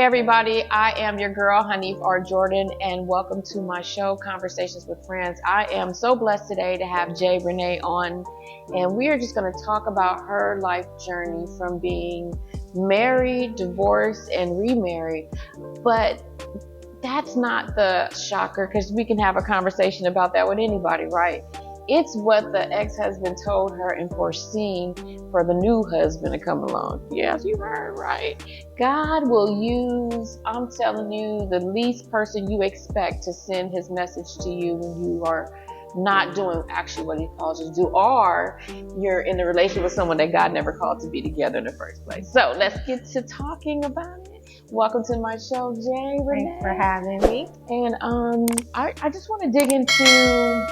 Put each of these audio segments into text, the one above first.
everybody, I am your girl, Haneef R Jordan, and welcome to my show, Conversations with Friends. I am so blessed today to have Jay Renee on, and we are just going to talk about her life journey from being married, divorced, and remarried. But that's not the shocker, because we can have a conversation about that with anybody, right? It's what the ex-husband told her and foreseen for the new husband to come along. Yes, you heard right. God will use, I'm telling you, the least person you expect to send his message to you when you are not doing actually what he calls you to do, or you're in a relationship with someone that God never called to be together in the first place. So let's get to talking about it. Welcome to my show, Jay Renee. Thanks for having me. And I just want to dig into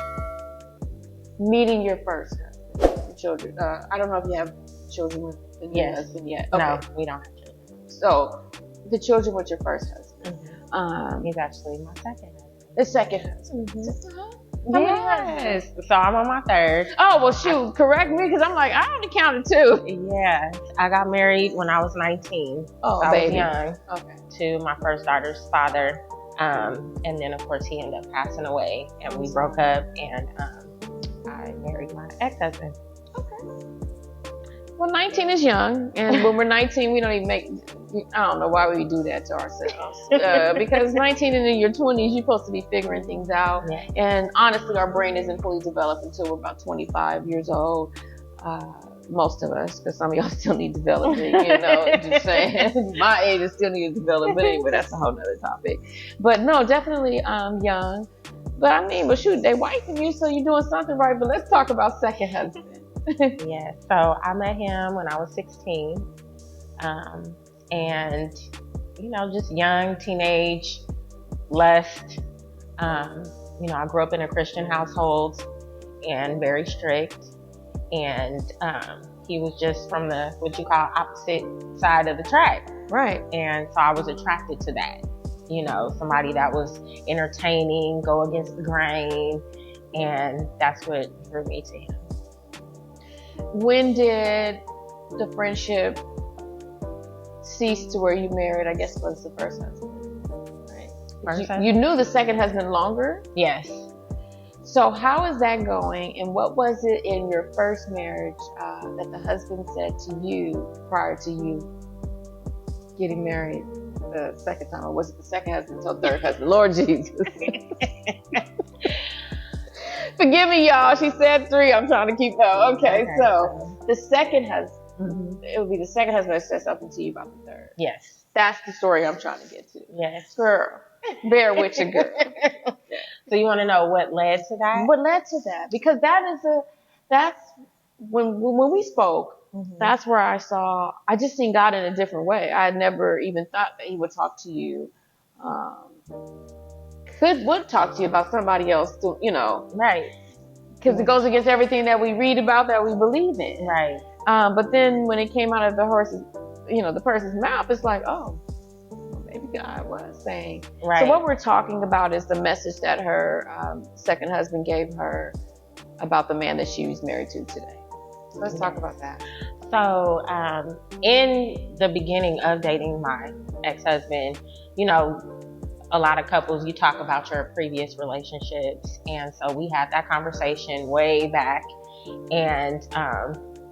meeting your first husband, children. I don't know if you have children with the new husband yet. Okay. No, we don't have children. So, the children with your first husband. Mm-hmm. He's actually my second husband. The second husband. Mm-hmm. Yes. So I'm on my third. Oh, well, shoot. Correct me, because I'm like, I only counted two. Yeah. I got married when I was 19. Oh, so baby. I was young to my first daughter's father. And then, of course, he ended up passing away, and we broke up, and I married my ex-husband. Okay. Well, 19 is young, and when we're 19, we don't even make, I don't know why we do that to ourselves. Because 19 and in your 20s, you're supposed to be figuring things out. Yeah. And honestly, our brain isn't fully developed until we're about 25 years old. Most of us, because some of y'all still need development, just saying. My age is still need development, but anyway, that's a whole nother topic. But no, definitely young. But shoot, they wiping you, so you're doing something right. But let's talk about second husband. Yeah, so I met him when I was 16. And, just young, teenage, lust. I grew up in a Christian household and very strict. And he was just from the, what you call, opposite side of the track. Right. And so I was attracted to that. Somebody that was entertaining, go against the grain, and that's what drew me to him. When did the friendship cease to where you married? I guess was the first husband, right? You knew the second husband longer? Yes. So how is that going, and what was it in your first marriage that the husband said to you prior to you getting married the second time, or was it the second husband till third husband? Lord Jesus. Forgive me, y'all. She said 3. I'm trying to keep up. Okay, so the second husband, it would be the second husband that said something to you about the third. Yes. That's the story I'm trying to get to. Yes. Girl, bear with your girl. So you want to know what led to that? What led to that? Because that's when we spoke, that's where I just seen God in a different way. I had never even thought that he would talk to you, would talk to you about somebody else, Right. Because it goes against everything that we read about, that we believe in. Right. But then when it came out of the person's mouth, it's like, oh, well, maybe God was saying. Right. So what we're talking about is the message that her second husband gave her about the man that she was married to today. So let's talk about that. So in the beginning of dating my ex-husband, a lot of couples, you talk about your previous relationships. And so we had that conversation way back. And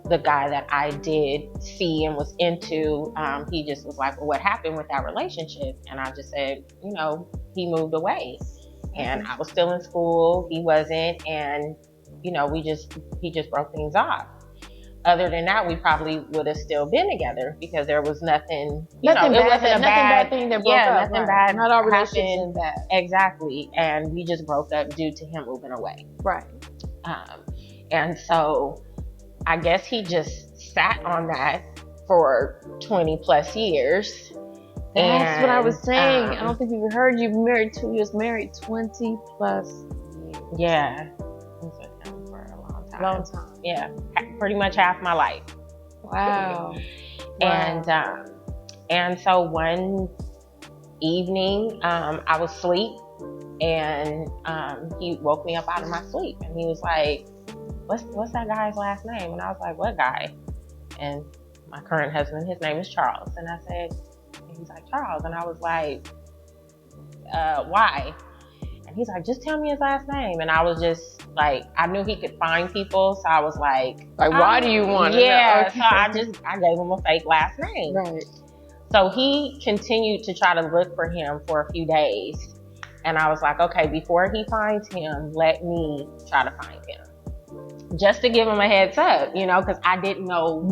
the guy that I did see and was into, he just was like, well, what happened with that relationship? And I just said, he moved away. And I was still in school. He wasn't. And, he just broke things off. Other than that, we probably would have still been together because there was nothing, it wasn't a bad thing that broke up. Nothing bad. Not all relationships bad. Exactly. And we just broke up due to him moving away. Right. And so I guess he just sat on that for 20 plus years. That's what I was saying. I don't think we heard you married 2 years, married 20 plus years. Yeah. I was with him for a long time. Long time. Yeah. Pretty much half my life. Wow. And so one evening, I was asleep, and he woke me up out of my sleep, and he was like, what's that guy's last name? And I was like, what guy? And my current husband, his name is Charles. And I said, He's like, Charles. And I was like, why? And he's like, just tell me his last name. And I was just like, I knew he could find people. So I was like, why do you want to know? Yeah. Okay. So I gave him a fake last name. Right. So he continued to try to look for him for a few days. And I was like, okay, before he finds him, let me try to find him. Just to give him a heads up, because I didn't know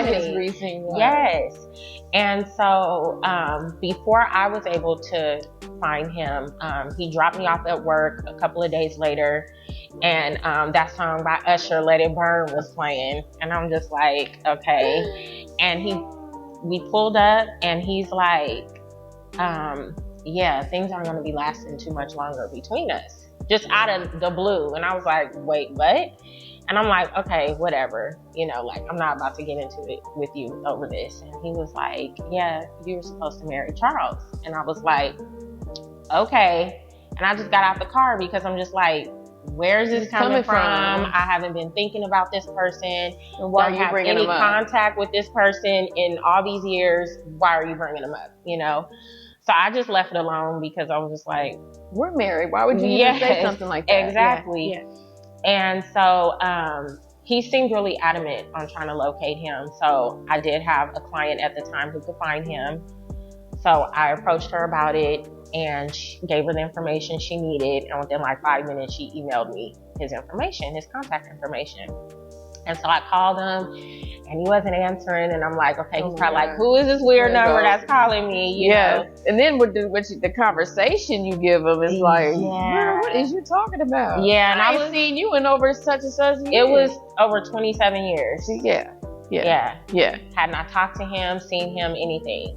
his reasoning was. Yes. And so before I was able to find him, he dropped me off at work a couple of days later. And that song by Usher, Let It Burn, was playing. And I'm just like, okay. And we pulled up and he's like, yeah, things aren't going to be lasting too much longer between us. Just out of the blue. And I was like, wait, what? And I'm like, okay, whatever. I'm not about to get into it with you over this. And he was like, yeah, you were supposed to marry Charles. And I was like, okay. And I just got out the car because I'm just like, where's this coming from? I haven't been thinking about this person. And why are you bringing any him up? contact with this person in all these years. Why are you bringing him up? So I just left it alone because I was just like, we're married. Why would you even say something like that? Exactly. Yeah. And so he seemed really adamant on trying to locate him. So I did have a client at the time who could find him. So I approached her about it and gave her the information she needed. And within like 5 minutes, she emailed me his information, his contact information. And so I called him and he wasn't answering. And I'm like, okay, he's probably like, who is this weird number that's calling me? You know? And then with the conversation you give him is like, what is you talking about? Yeah. And I ain't seen you in over such and such years. It was over 27 years. Yeah. Had not talked to him, seen him, anything.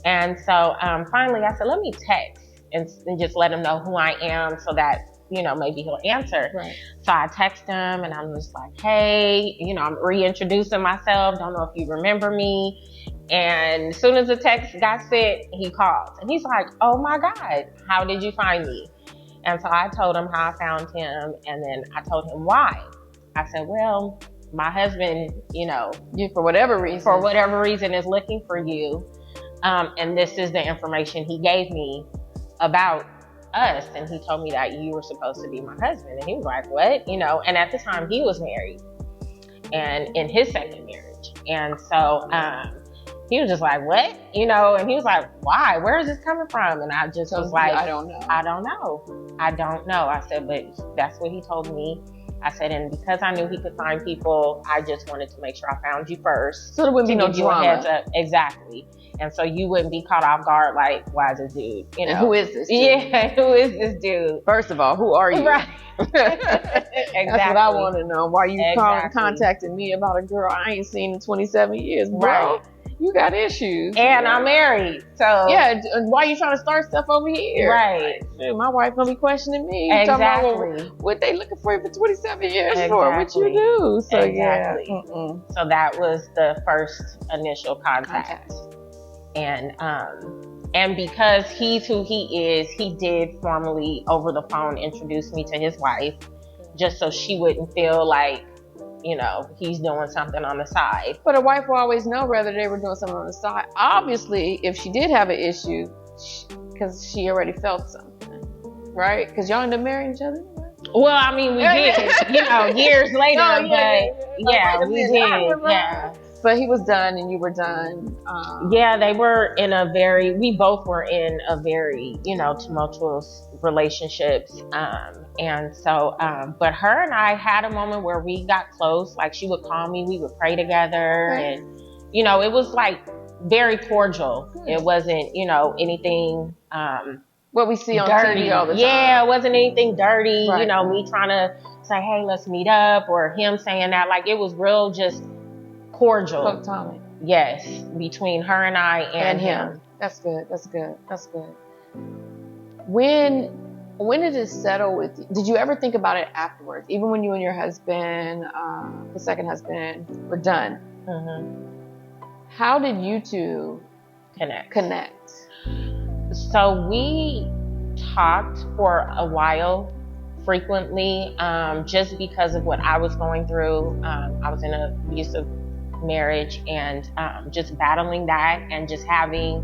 And so finally I said, let me text and just let him know who I am so that, maybe he'll answer. Right. So I text him and I'm just like, hey, I'm reintroducing myself. Don't know if you remember me. And as soon as the text got sent, he called. And he's like, oh my God, how did you find me? And so I told him how I found him. And then I told him why. I said, well, my husband, for whatever reason is looking for you. And this is the information he gave me about us. And he told me that you were supposed to be my husband. And he was like, what? And at the time he was married and in his second marriage. And so, he was just like, what? And he was like, why? Where is this coming from? And I just was like, I don't know. I said, but that's what he told me. I said, and because I knew he could find people, I just wanted to make sure I found you first. So there wouldn't be no drama. Heads up. Exactly. And so you wouldn't be caught off guard like, why is this dude? And who is this dude? Yeah, who is this dude? First of all, who are you? Right. Exactly. That's what I want to know. Why you contacting me about a girl I ain't seen in 27 years, bro? Right. You got issues. And I'm married. So yeah, why you trying to start stuff over here? Right. Like, my wife gonna be questioning me. Exactly. About, what they looking for you for 27 years for? What you do? So exactly. So that was the first initial contact. And because he's who he is, he did formally over the phone introduce me to his wife, just so she wouldn't feel like, he's doing something on the side. But a wife will always know whether they were doing something on the side. Obviously, if she did have an issue, because she already felt something, right? Because y'all ended up marrying each other. Well, I mean, we did, years later, but we did, yeah. But he was done and you were done. They were we both were in a very, tumultuous relationships. And so, but her and I had a moment where we got close. Like she would call me, we would pray together. Right. And, it was like very cordial. It wasn't, anything, what we see on dirty. TV all the time. Yeah, it wasn't anything dirty. Right. Me trying to say, hey, let's meet up, or him saying that. Like it was real just cordial. Platonic. Yes, between her and I and him. That's good. When did it settle with you? Did you ever think about it afterwards? Even when you and your husband, the second husband, were done. Mm-hmm. How did you two connect? So we talked for a while, frequently, just because of what I was going through. I was in an abusive marriage and just battling that and just having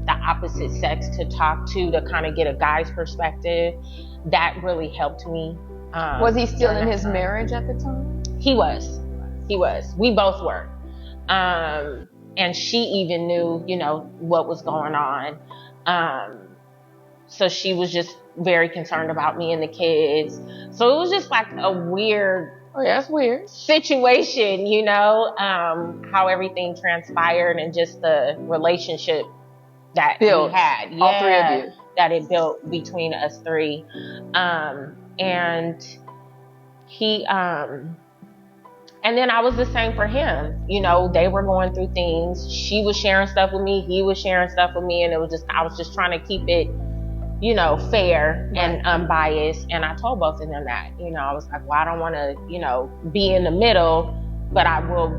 the opposite sex to talk to kind of get a guy's perspective, that really helped me. Was he still in his marriage at the time? He was. We both were. And she even knew, what was going on. So she was just very concerned about me and the kids. So it was just like a weird, that's weird situation, how everything transpired and just the relationship that built. We had. All three of you. That it built between us three. And he, and then I was the same for him. They were going through things. She was sharing stuff with me. He was sharing stuff with me. And I was just trying to keep it, fair and unbiased. And I told both of them that, I was like, well, I don't want to, be in the middle, but I will,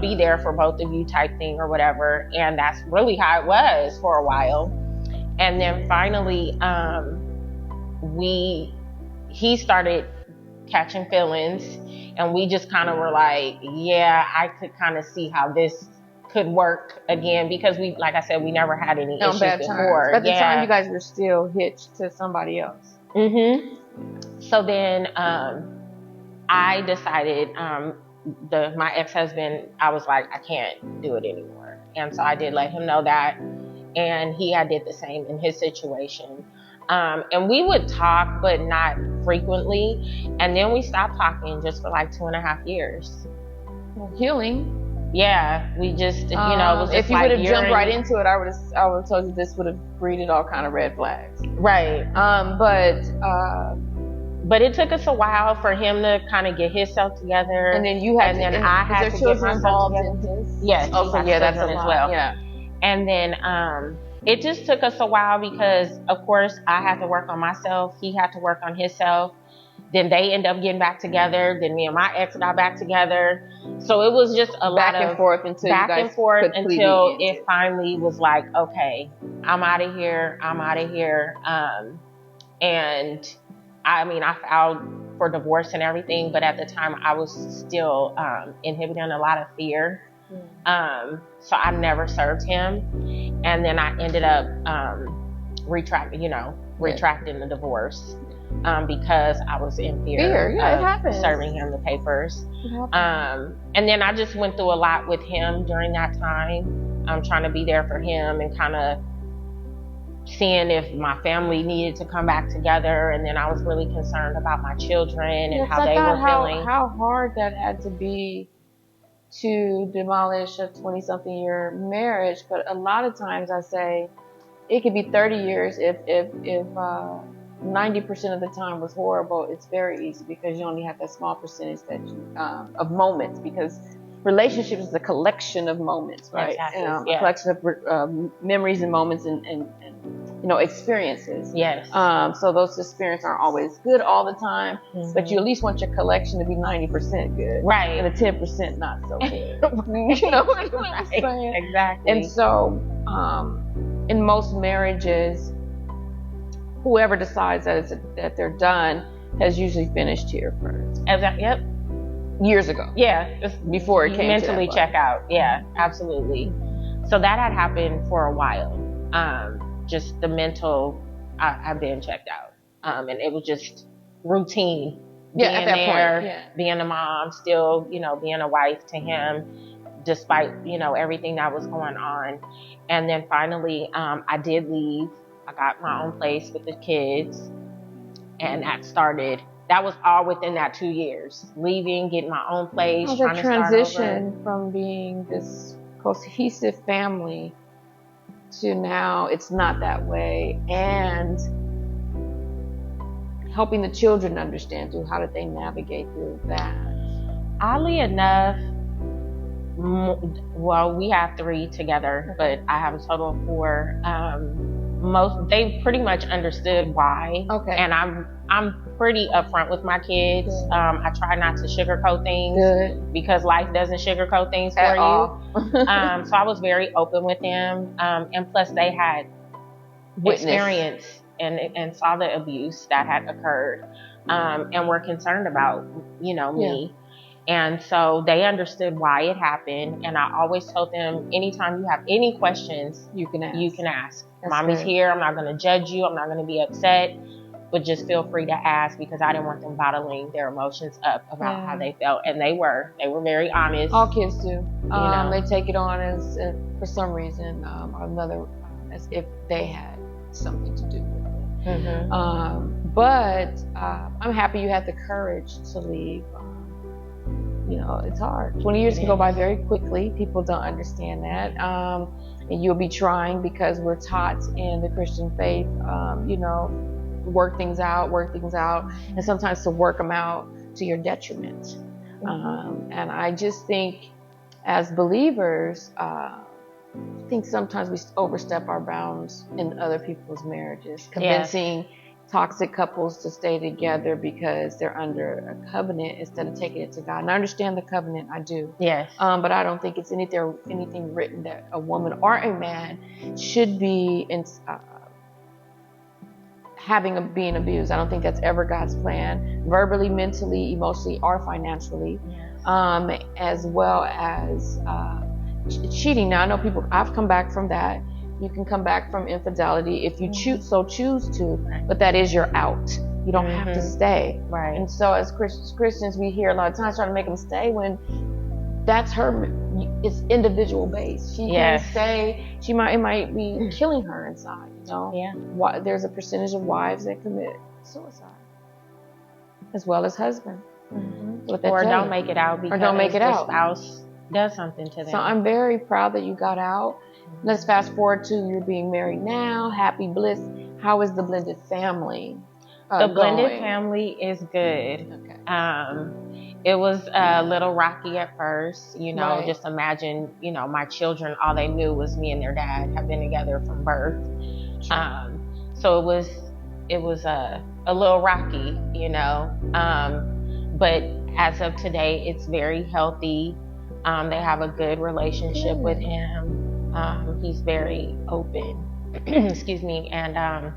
be there for both of you type thing or whatever. And that's really how it was for a while. And then finally, he started catching feelings, and we just kind of were like, yeah, I could kind of see how this could work again, because we, like I said, we never had any issues before. But at the time, you guys were still hitched to somebody else. Mm-hmm. So then I decided, my ex-husband, I was like, I can't do it anymore. And so I did let him know that, and he had did the same in his situation. And we would talk, but not frequently. And then we stopped talking just for like 2.5 years. Well, healing. Yeah, we just, it was just if you would have jumped right into it, I would have told you this would have breeded all kind of red flags. Right. But it took us a while for him to kind of get himself together. And then you had and then I had to get myself together. In his? Yes. Okay, yeah, that's as well. Yeah. And then it just took us a while because, of course, I had to work on myself. He had to work on himself. Then they end up getting back together. Then me and my ex got back together. So it was just a lot of back and forth until it finally was like, okay, I'm out of here. And I filed for divorce and everything, but at the time I was still inhibiting a lot of fear. So I never served him. And then I ended up retracting the divorce. Because I was in fear of serving him the papers. And then I just went through a lot with him during that time. Trying to be there for him and kind of seeing if my family needed to come back together. And then I was really concerned about my children and how they were feeling. How hard that had to be to demolish a 20-something year marriage. But a lot of times I say it could be 30 years if 90% of the time was horrible. It's very easy because you only have that small percentage that of moments, because relationships is a collection of moments, right? Exactly. A collection of memories and moments and experiences. Yes. So those experiences aren't always good all the time, but you at least want your collection to be 90% good, right? And a 10% not so good. You know what I'm saying? Exactly. And so, in most marriages, whoever decides that they're done has usually finished here first. Yep. Years ago. Yeah. Before it came mentally to check out. Yeah, absolutely. So that had happened for a while. Just the mental, I've been checked out. And it was just routine. Yeah, at that point. Yeah. Being a mom, still, being a wife to him, despite, everything that was going on. And then finally, I did leave. I got my own place with the kids, and that was all within that 2 years. Leaving, getting my own place, trying to transition from being this cohesive family to now it's not that way, and helping the children understand through how did they navigate through that. Oddly enough, well, we have 3 together, but I have a total of 4. They pretty much understood why. Okay. And I'm pretty upfront with my kids. I try not to sugarcoat things. Good. Because life doesn't sugarcoat things for you. So I was very open with them. And plus they had experience and saw the abuse that had occurred. And were concerned about, me. And so they understood why it happened. And I always told them, anytime you have any questions, You can ask. That's Mommy's good. here. I'm not going to judge you. I'm not going to be upset. But just feel free to ask, because I didn't want them bottling their emotions up about how they felt. And they were very honest. All kids do. You know. They take it on as, for some reason, or another, as if they had something to do with it. Mm-hmm. But I'm happy you had the courage to leave. You know, it's hard. 20 years can go by very quickly. People don't understand that. And you'll be trying, because we're taught in the Christian faith, you know, work things out, and sometimes to work them out to your detriment. And I just think, as believers, I think sometimes we overstep our bounds in other people's marriages, convincing toxic couples to stay together because they're under a covenant instead of taking it to God. And I understand the covenant, I do. Yes. But I don't think it's anything written that a woman or a man should be being abused. I don't think that's ever God's plan, verbally, mentally, emotionally, or financially. Yes. As well as cheating. Now, I know I've come back from that. You can come back from infidelity if you choose to, but that is your out. You don't have to stay. Right. And so as Christians, we hear a lot of times trying to make them stay when that's it's individual based. She can stay. It might be killing her inside. You know? Yeah. There's a percentage of wives that commit suicide, as well as husbands. Or don't make it out because the spouse does something to them. So I'm very proud that you got out. Let's fast forward to you're being married now. Happy bliss. How is the blended family? The blended family is good. Okay. It was a little rocky at first, you know. Just imagine, you know, my children, all they knew was me and their dad have been together from birth. So it was a little rocky, you know. But as of today, it's very healthy. They have a good relationship with him. He's very open. Excuse me. And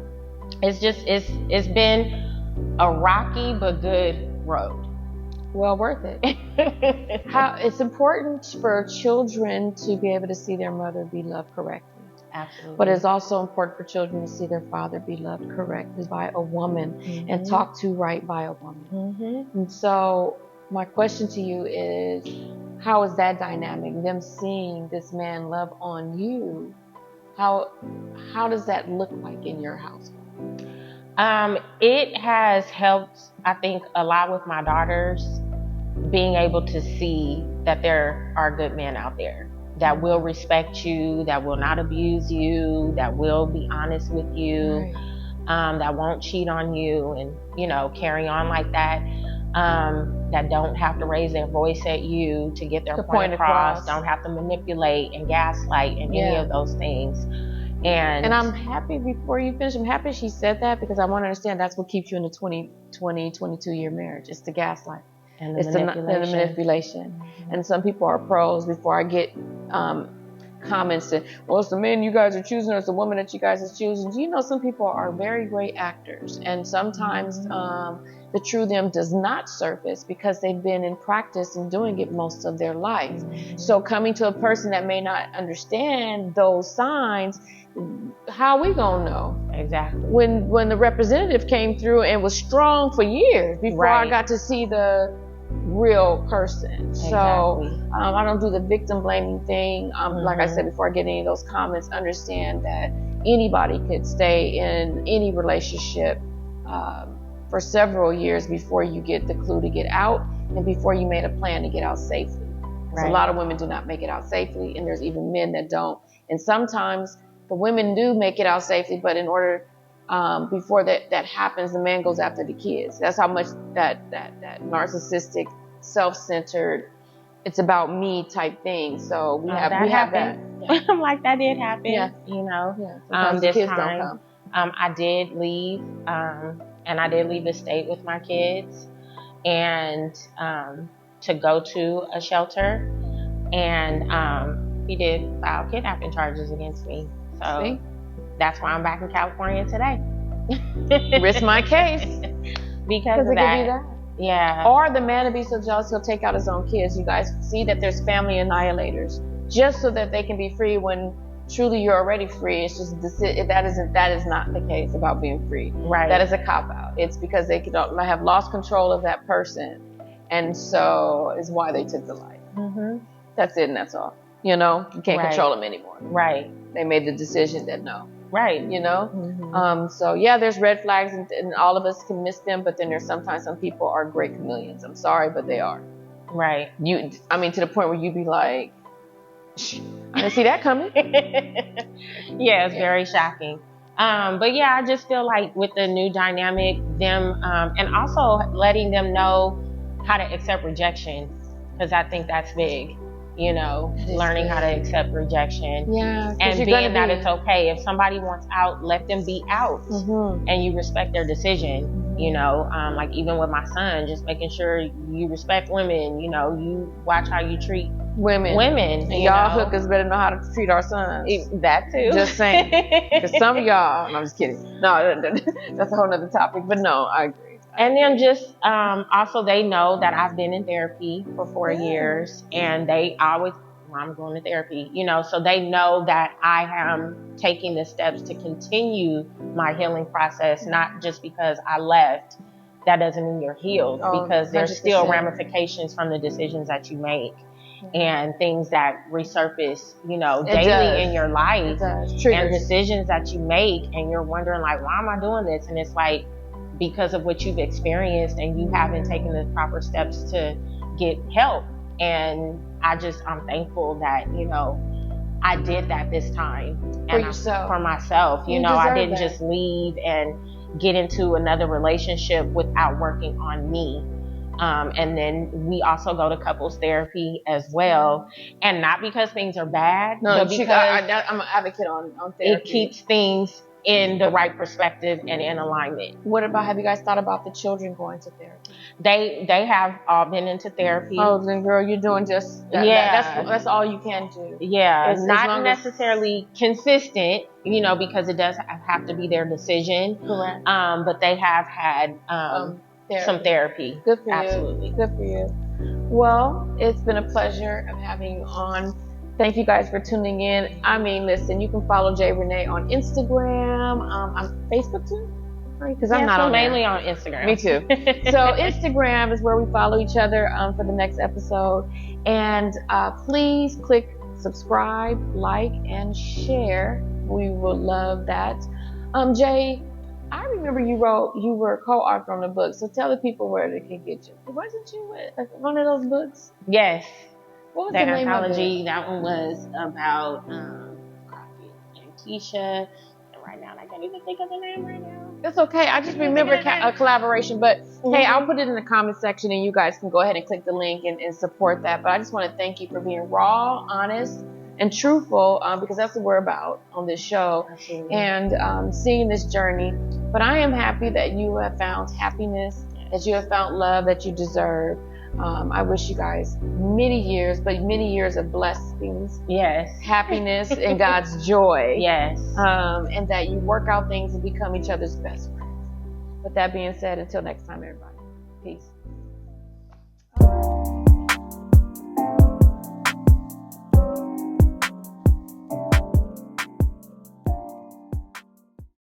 it's been a rocky but good road. Well worth it. It's important for children to be able to see their mother be loved correctly. Absolutely. But it's also important for children to see their father be loved correctly by a woman and talked to right by a woman. And so my question to you is, how is that dynamic? Them seeing this man love on you, how does that look like in your household? It has helped, I think, a lot with my daughters, being able to see that there are good men out there that will respect you, that will not abuse you, that will be honest with you, that won't cheat on you and, you know, carry on like that. That don't have to raise their voice at you to get their point across, don't have to manipulate and gaslight and any of those things. And I'm happy, before you finish, I'm happy she said that, because I want to understand that's what keeps you in a 22-year marriage. It's the gaslight. And the manipulation. And some people are pros. Before I get comments that, well, it's the men you guys are choosing, or it's the woman that you guys are choosing. You know, some people are very great actors, and sometimes the true them does not surface because they've been in practice and doing it most of their life. So coming to a person that may not understand those signs, how are we gonna know? Exactly. When the representative came through and was strong for years before I got to see the real person. So I don't do the victim blaming thing. Like I said before I get any of those comments, understand that anybody could stay in any relationship for several years before you get the clue to get out and before you made a plan to get out safely. So a lot of women do not make it out safely, and there's even men that don't. And sometimes the women do make it out safely, but in order before that happens, the man goes after the kids. That's how much that narcissistic, self-centered, it's about me type thing. So we have that. I'm like, that did happen. You know. This kids time don't come. I did leave, and I did leave the state with my kids, and to go to a shelter, and he did file kidnapping charges against me. So that's why I'm back in California today. Risk my case because of that. Yeah. Or the man to be so jealous he'll take out his own kids. You guys see that there's family annihilators just so that they can be free when truly you're already free. It's just that is not the case about being free. Right. That is a cop out. It's because they have lost control of that person, and so is why they took the life. Mm-hmm. That's it, and that's all. You know, you can't control them anymore. Right. They made the decision that no. Right. You know? Mm-hmm. So yeah, there's red flags and all of us can miss them, but then there's sometimes some people are great chameleons. I'm sorry, but they are. Right. To the point where you be like, I didn't see that coming. Yeah, it's very shocking. But yeah, I just feel like with the new dynamic, them, and also letting them know how to accept rejection, because I think that's big. You know, learning how to accept rejection. Yeah. And being that it's okay. If somebody wants out, let them be out. Mm-hmm. And you respect their decision. You know, like even with my son, just making sure you respect women. You know, you watch how you treat women. And y'all hookers better know how to treat our sons. That too. Just saying. Because some of y'all, no, I'm just kidding. No, that's a whole other topic. But no, I agree. And then just also they know that I've been in therapy for 4 years, and they always, I'm going to therapy, you know, so they know that I am taking the steps to continue my healing process, not just because I left. That doesn't mean you're healed, because there's 100%. Still ramifications from the decisions that you make. And things that resurface, you know, daily in your life, and decisions that you make, and you're wondering like, why am I doing this? And it's like, because of what you've experienced and you haven't taken the proper steps to get help. And I'm thankful that, you know, I did that this time. For myself, you know, I didn't just leave and get into another relationship without working on me. And then we also go to couples therapy as well. And not because things are bad, but because I'm an advocate on therapy. It keeps things in the right perspective and in alignment. What about, have you guys thought about the children going to therapy? They have all been into therapy. Oh, then girl, you're doing just that. Yeah. That's all you can do. Yeah, it's not necessarily consistent, you know, because it does have to be their decision. Correct. But they have had some therapy. Good for you. Absolutely. Good for you. Well, it's been a pleasure of having you on. Thank you guys for tuning in. I mean, listen, you can follow Jay Renee on Instagram, on Facebook too, right? Because I'm not mainly on Instagram. Me too. So Instagram is where we follow each other for the next episode. And please click subscribe, like, and share. We would love that. Jay, I remember you were a co-author on the book. So tell the people where they can get you. Wasn't you with one of those books? Yes. What was that the name anthology, of it? That one was about Crockett and Keisha. And right now, I can't even think of the name right now. That's okay. I just remember a collaboration. But hey, I'll put it in the comment section and you guys can go ahead and click the link and support that. But I just want to thank you for being raw, honest, and truthful, because that's what we're about on this show. Absolutely. And seeing this journey. But I am happy that you have found happiness, that you have found love that you deserve. I wish you guys many years of blessings. Yes. Happiness and God's joy. Yes. And that you work out things and become each other's best friends. With that being said, until next time, everybody. Peace.